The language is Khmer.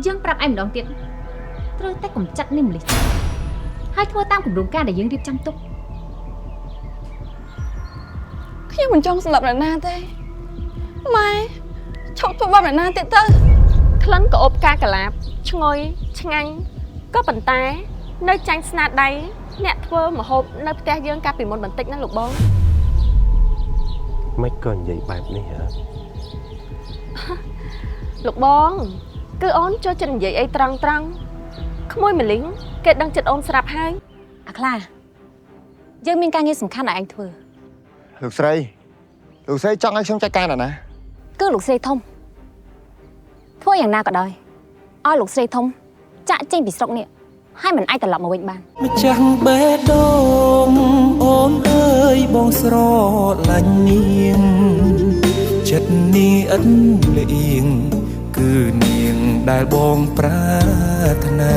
យើងប្រាប់ឯងម្ដងទៀតត្រូវតែកំចាត់នេះម្លេះហើយធ្វើតាមគម្រោងការដែលយើងរៀបចំទុកខ្ញុំមិនចង់សម្លាប់អ្នកណាទេម៉ែឈប់ធ្វើបាបអ្នកណាទៀតទៅក្លិនក្អូបការកលាបឈ្ងុយឆ្ងាញ់ក៏ប៉ុន្តែនៅចាញ់ស្នាដៃអ្នកធ្វើម្ហូបនៅផ្ទះយើងកាលពីមុនបន្តិចណាលោកបងមិនក៏និយាយបែបនេះហ៎លោកបងគឺអូនចូលចិត្តនិយាយអីត្រង់ក្មួយម្លីងគេដឹងចិត្តអូនស្រាប់ហើយអាខ្លាយើងមានការងារសំខាន់ឲ្យឯងធ្វើលោកស្រីចង់ឲ្យខ្ញុំចាត់ការណាគឺលោកស្រីធំធ្វើយ៉ាងណាក៏ដោយឲ្យលោកស្រីធំចាក់ចេញពីស្រុកនេះហើយមិនអាចត្រឡប់មកវិញបានម្ចាស់បេះដូងអូនអើយបងស្រឡាញ់នាងចិត្តនេះឥតលៀងគឺនាងដែលបងប្រាថ្នា